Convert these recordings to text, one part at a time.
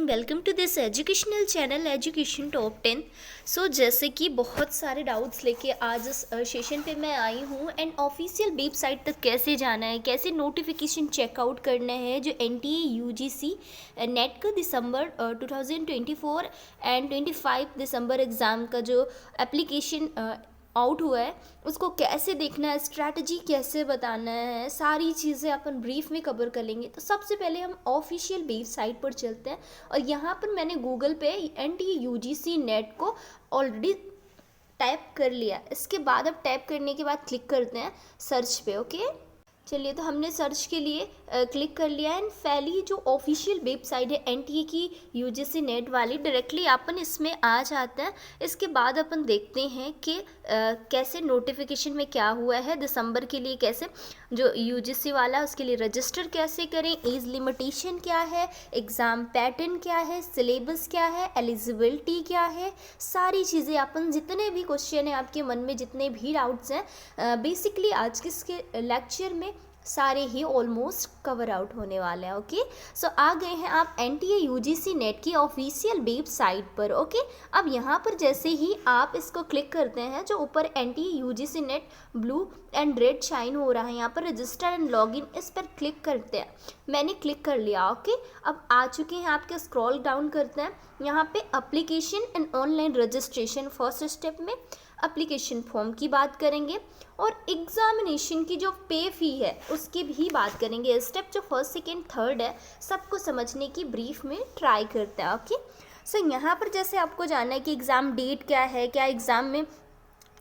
Welcome to this educational channel education top 10। So जैसे कि बहुत सारे डाउट्स लेके आज इस सेशन पे मैं आई हूँ एंड ऑफिशियल वेबसाइट तक कैसे जाना है, कैसे नोटिफिकेशन चेकआउट करना है जो एनटीए यूजीसी नेट का दिसंबर 2024 एंड 25 दिसंबर एग्ज़ाम का जो एप्लीकेशन आउट हुआ है उसको कैसे देखना है, स्ट्रैटेजी कैसे बताना है, सारी चीज़ें अपन ब्रीफ में कवर कर लेंगे। तो सबसे पहले हम ऑफिशियल वेबसाइट पर चलते हैं और यहाँ पर मैंने गूगल पे एनटीए यूजीसी नेट को ऑलरेडी टाइप कर लिया। इसके बाद अब टाइप करने के बाद क्लिक करते हैं सर्च पे। ओके, चलिए तो हमने सर्च के लिए क्लिक कर लिया एंड पहली जो ऑफिशियल वेबसाइट है एनटीए की यूजीसी नेट वाली, डायरेक्टली अपन इसमें आ जाते हैं। इसके बाद अपन देखते हैं कि कैसे नोटिफिकेशन में क्या हुआ है दिसंबर के लिए, कैसे जो यूजीसी वाला उसके लिए रजिस्टर कैसे करें, एज लिमिटेशन क्या है, एग्ज़ाम पैटर्न क्या है, सिलेबस क्या है, एलिजिबिलिटी क्या है, सारी चीज़ें अपन जितने भी क्वेश्चन हैं आपके मन में, जितने भी डाउट्स हैं, बेसिकली आज के इसके लेक्चर में सारे ही ऑलमोस्ट कवर आउट होने वाले हैं। ओके, सो आ गए हैं आप एनटीए यूजीसी नेट की ऑफिशियल वेबसाइट पर। ओके, अब यहाँ पर जैसे ही आप इसको क्लिक करते हैं, जो ऊपर NTA UGC net blue and red shine हो रहा है, यहाँ पर रजिस्टर एंड लॉगिन, इस पर क्लिक करते हैं। मैंने क्लिक कर लिया। ओके, अब आ चुके हैं आपके, स्क्रॉल डाउन करते हैं, यहाँ पे application and online registration first step में एप्लीकेशन फॉर्म की बात करेंगे और एग्जामिनेशन की जो पे फी है उसकी भी बात करेंगे। स्टेप जो फर्स्ट सेकेंड थर्ड है सबको समझने की ब्रीफ में ट्राई करते हैं। ओके, सो यहाँ पर जैसे आपको जानना है कि एग्ज़ाम डेट क्या है, क्या एग्ज़ाम में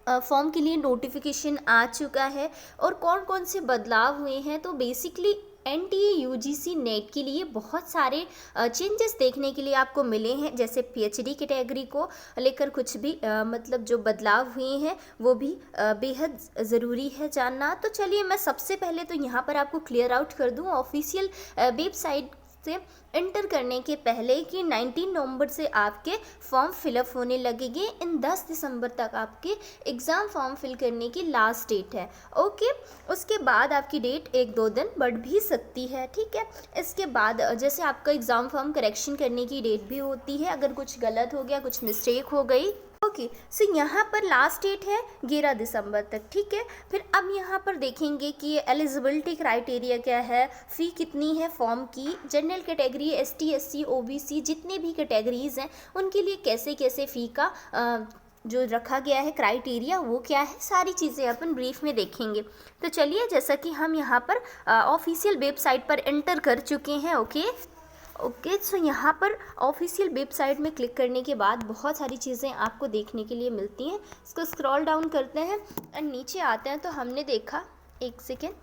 फॉर्म के लिए नोटिफिकेशन आ चुका है और कौन कौन से बदलाव हुए हैं। तो बेसिकली एनटीए यूजीसी नेट के लिए बहुत सारे चेंजेस देखने के लिए आपको मिले हैं, जैसे पीएचडी कैटेगरी को लेकर कुछ भी मतलब जो बदलाव हुए हैं वो भी बेहद ज़रूरी है जानना। तो चलिए मैं सबसे पहले तो यहाँ पर आपको क्लियर आउट कर दूँ ऑफिशियल वेबसाइट से एंटर करने के पहले कि 19 नवंबर से आपके फॉर्म फिलअप होने लगेंगे। इन 10 दिसंबर तक आपके एग्ज़ाम फॉर्म फिल करने की लास्ट डेट है। ओके, उसके बाद आपकी डेट 1-2 दिन बढ़ भी सकती है। ठीक है, इसके बाद जैसे आपका एग्ज़ाम फॉर्म करेक्शन करने की डेट भी होती है, अगर कुछ गलत हो गया, कुछ मिस्टेक हो गई। ओके, सो यहाँ पर लास्ट डेट है 11 दिसंबर तक। ठीक है, फिर अब यहाँ पर देखेंगे कि एलिजिबिलिटी क्राइटेरिया क्या है, फ़ी कितनी है फॉर्म की, general category, ST, SC, OBC, जितने भी कैटेगरीज़ हैं उनके लिए कैसे कैसे फ़ी का जो रखा गया है क्राइटेरिया वो क्या है, सारी चीज़ें अपन ब्रीफ में देखेंगे। तो चलिए, जैसा कि हम यहाँ पर ऑफिशियल वेबसाइट पर एंटर कर चुके हैं। ओके, सो यहाँ पर ऑफिशियल वेबसाइट में क्लिक करने के बाद बहुत सारी चीज़ें आपको देखने के लिए मिलती हैं। इसको स्क्रॉल डाउन करते हैं और नीचे आते हैं तो हमने देखा, एक सेकेंड,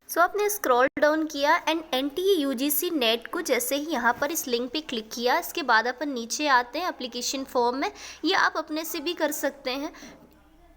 सो आपने स्क्रॉल डाउन किया एंड एनटीए यूजीसी नेट को जैसे ही यहाँ पर इस लिंक पे क्लिक किया, इसके बाद अपन नीचे आते हैं एप्लीकेशन फॉर्म में। ये आप अपने से भी कर सकते हैं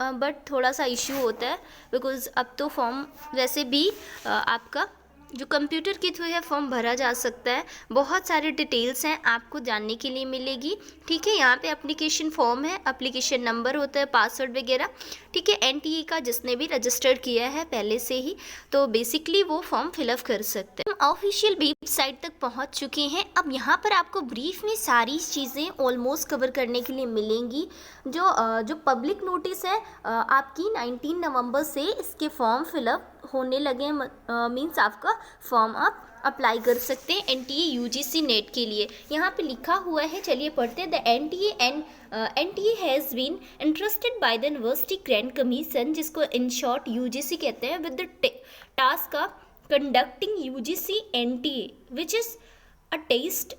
बट थोड़ा सा इश्यू होता है बिकॉज़ अब तो फॉर्म वैसे भी आपका जो कंप्यूटर के थ्रू है फॉर्म भरा जा सकता है। बहुत सारे डिटेल्स हैं आपको जानने के लिए मिलेगी। ठीक है, यहाँ पे एप्लीकेशन फॉर्म है, एप्लीकेशन नंबर होता है, पासवर्ड वगैरह। ठीक है, एनटीए का जिसने भी रजिस्टर्ड किया है पहले से ही, तो बेसिकली वो फॉर्म फिलअप कर सकते हैं। हम ऑफिशियल वेबसाइट तक पहुँच चुके हैं। अब यहाँ पर आपको ब्रीफ में सारी चीज़ें ऑलमोस्ट कवर करने के लिए मिलेंगी। जो पब्लिक नोटिस है आपकी 19 नवंबर से इसके फॉर्म फिलअप होने लगे, मीन्स आपका फॉर्म आप अप्लाई कर सकते हैं एनटीए यूजीसी नेट के लिए। यहाँ पे लिखा हुआ है, चलिए पढ़ते हैं। The NTA has been interested by the university grant commission, जिसको इन शॉर्ट यूजीसी कहते हैं, with the task of conducting UGC NTA which is a test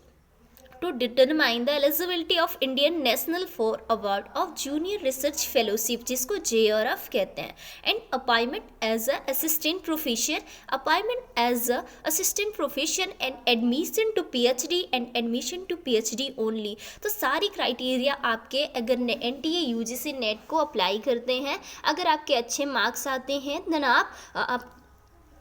to determine the eligibility of Indian National for Award of Junior Research Fellowship, जिसको JRF कहते हैं, and appointment as a assistant professor, appointment as a assistant professor and admission to PhD and admission to PhD only। तो सारी criteria आपके अगर NTA UGC net को apply करते हैं, अगर आपके अच्छे मार्क्स आते हैं देन आप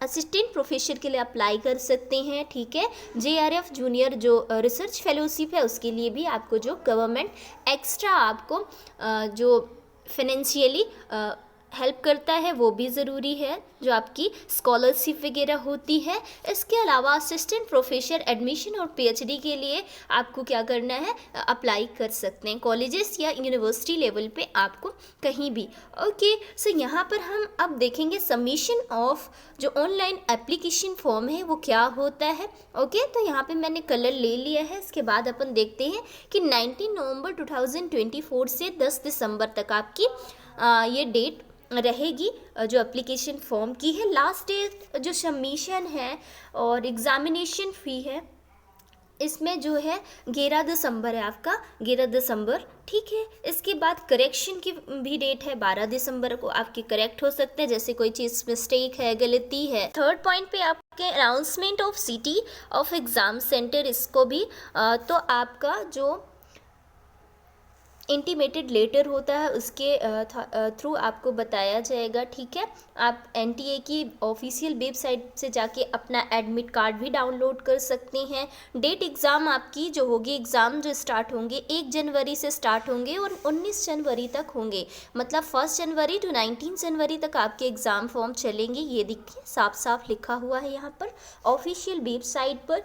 असिस्टेंट प्रोफेसर के लिए अप्लाई कर सकते हैं। ठीक है, जेआरएफ जूनियर जो रिसर्च फेलोशिप है उसके लिए भी आपको जो गवर्नमेंट एक्स्ट्रा आपको जो फाइनेंशियली हेल्प करता है वो भी ज़रूरी है, जो आपकी स्कॉलरशिप वगैरह होती है। इसके अलावा असिस्टेंट प्रोफेसर एडमिशन और पीएचडी के लिए आपको क्या करना है, अप्लाई कर सकते हैं कॉलेजेस या यूनिवर्सिटी लेवल पे, आपको कहीं भी। ओके, सो यहाँ पर हम अब देखेंगे सबमिशन ऑफ जो ऑनलाइन एप्लीकेशन फॉर्म है वो क्या होता है। ओके, तो यहाँ पे मैंने कलर ले लिया है। इसके बाद अपन देखते हैं कि 19 नवंबर 2024 से 10 दिसंबर तक आपकी ये डेट रहेगी जो एप्लीकेशन फॉर्म की है। लास्ट डेट जो सबमिशन है और एग्ज़ामिनेशन फ़ी है इसमें जो है 11 दिसंबर है आपका, 11 दिसंबर, ठीक है। इसके बाद करेक्शन की भी डेट है, 12 दिसंबर को आपके करेक्ट हो सकते हैं, जैसे कोई चीज़ मिस्टेक है, गलती है। थर्ड पॉइंट पे आपके announcement of city of exam centre, इसको भी तो आपका जो इंटीमेटेड लेटर होता है उसके थ्रू आपको बताया जाएगा, ठीक है। आप एनटीए की ऑफिशियल वेबसाइट से जाके अपना एडमिट कार्ड भी डाउनलोड कर सकते हैं। डेट एग्ज़ाम आपकी जो होगी, एग्ज़ाम जो स्टार्ट होंगे 1 जनवरी से स्टार्ट होंगे और 19 जनवरी तक होंगे, मतलब 1 जनवरी टू 19 जनवरी तक आपके एग्ज़ाम फॉर्म चलेंगे। ये देखिए साफ साफ लिखा हुआ है यहाँ पर ऑफिशियल वेबसाइट पर।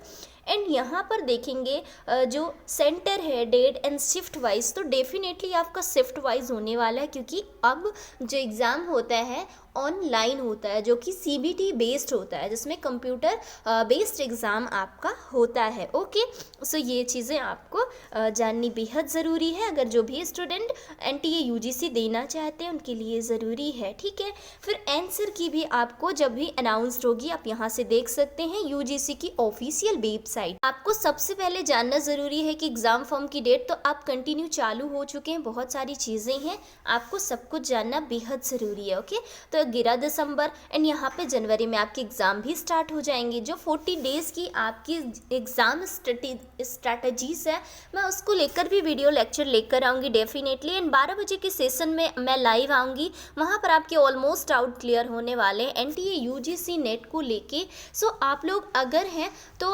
एंड यहाँ पर देखेंगे जो सेंटर है डेट एंड शिफ्ट वाइज, तो डेफिनेटली आपका शिफ्ट वाइज होने वाला है, क्योंकि अब जो एग्ज़ाम होता है ऑनलाइन होता है, जो कि सीबीटी बेस्ड होता है, जिसमें कंप्यूटर बेस्ड एग्ज़ाम आपका होता है। ओके, सो ये चीज़ें आपको जाननी बेहद ज़रूरी है, अगर जो भी स्टूडेंट एनटीए यूजीसी देना चाहते हैं उनके लिए ज़रूरी है, ठीक है। फिर आंसर की भी आपको जब भी अनाउंसड होगी, आप यहाँ से देख सकते हैं यूजीसी की ऑफिशियल वेबसाइट। आपको सबसे पहले जानना ज़रूरी है कि एग्ज़ाम फॉर्म की डेट तो आप कंटिन्यू चालू हो चुके हैं, बहुत सारी चीज़ें हैं, आपको सब कुछ जानना बेहद ज़रूरी है। ओके, तो 11 दिसंबर एंड यहाँ पे जनवरी में आपके एग्ज़ाम भी स्टार्ट हो जाएंगे। जो 40 डेज़ की आपकी एग्ज़ाम स्ट्रैटेजीज़ है, मैं उसको लेकर भी वीडियो लेक्चर लेकर आऊँगी डेफिनेटली। एंड 12 बजे के सेशन में मैं लाइव आऊँगी, वहाँ पर आपके ऑलमोस्ट डाउट क्लियर होने वाले हैं एनटीए यूजीसी नेट को लेके। सो आप लोग अगर हैं तो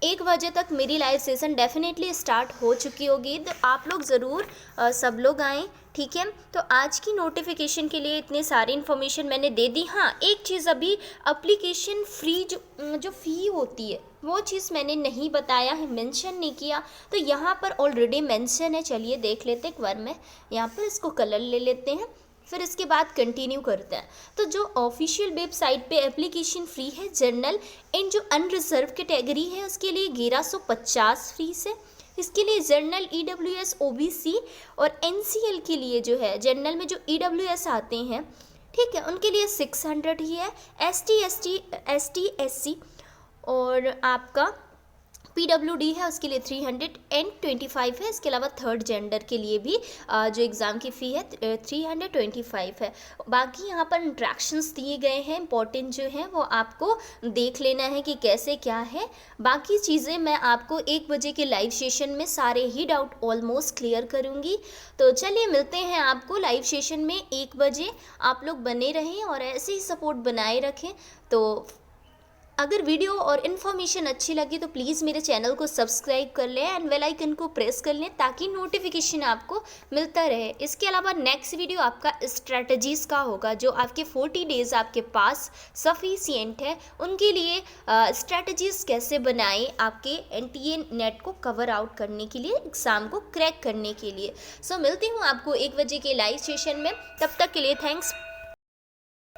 1 बजे तक मेरी लाइव सेशन डेफिनेटली स्टार्ट हो चुकी होगी, तो आप लोग ज़रूर सब लोग आएँ, ठीक है। तो आज की नोटिफिकेशन के लिए इतने सारी इन्फॉर्मेशन मैंने दे दी। हाँ, एक चीज़ अभी एप्लीकेशन फ़्री जो फ़ी होती है वो चीज़ मैंने नहीं बताया है, मेंशन नहीं किया, तो यहाँ पर ऑलरेडी मेंशन है। चलिए देख लेते हैं एक बार, मैं यहाँ पर इसको कलर ले लेते हैं, फिर इसके बाद कंटिन्यू करते हैं। तो जो ऑफिशियल वेबसाइट पे एप्लीकेशन फ़्री है जनरल एंड जो अनरिजर्व कैटेगरी है उसके लिए 1150 फीस है। इसके लिए जनरल ईडब्ल्यूएस ओबीसी और एनसीएल के लिए जो है जनरल में जो ईडब्ल्यूएस आते हैं, ठीक है, उनके लिए 600 ही है। एसटी एससी और आपका पीडब्ल्यूडी है उसके लिए 325 है। इसके अलावा थर्ड जेंडर के लिए भी जो एग्ज़ाम की फ़ी है 325 है। बाकी यहाँ पर इंट्रैक्शंस दिए गए हैं, इंपॉर्टेंट जो हैं वो आपको देख लेना है कि कैसे क्या है। बाकी चीज़ें मैं आपको 1 बजे के लाइव सेशन में सारे ही डाउट ऑलमोस्ट क्लियर करूँगी। तो चलिए मिलते हैं आपको लाइव सेशन में 1 बजे। आप लोग बने रहें और ऐसे ही सपोर्ट बनाए रखें। तो अगर वीडियो और इन्फॉर्मेशन अच्छी लगी तो प्लीज़ मेरे चैनल को सब्सक्राइब कर लें एंड बेल आइकन को प्रेस कर लें, ताकि नोटिफिकेशन आपको मिलता रहे। इसके अलावा नेक्स्ट वीडियो आपका स्ट्रैटेजीज़ का होगा, जो आपके 40 डेज़ आपके पास सफिशिएंट है, उनके लिए स्ट्रैटेजीज़ कैसे बनाएं आपके एनटीए नेट को कवर आउट करने के लिए, एग्ज़ाम को क्रैक करने के लिए। सो मिलती हूँ आपको 1 बजे के लाइव सेशन में, तब तक के लिए थैंक्स।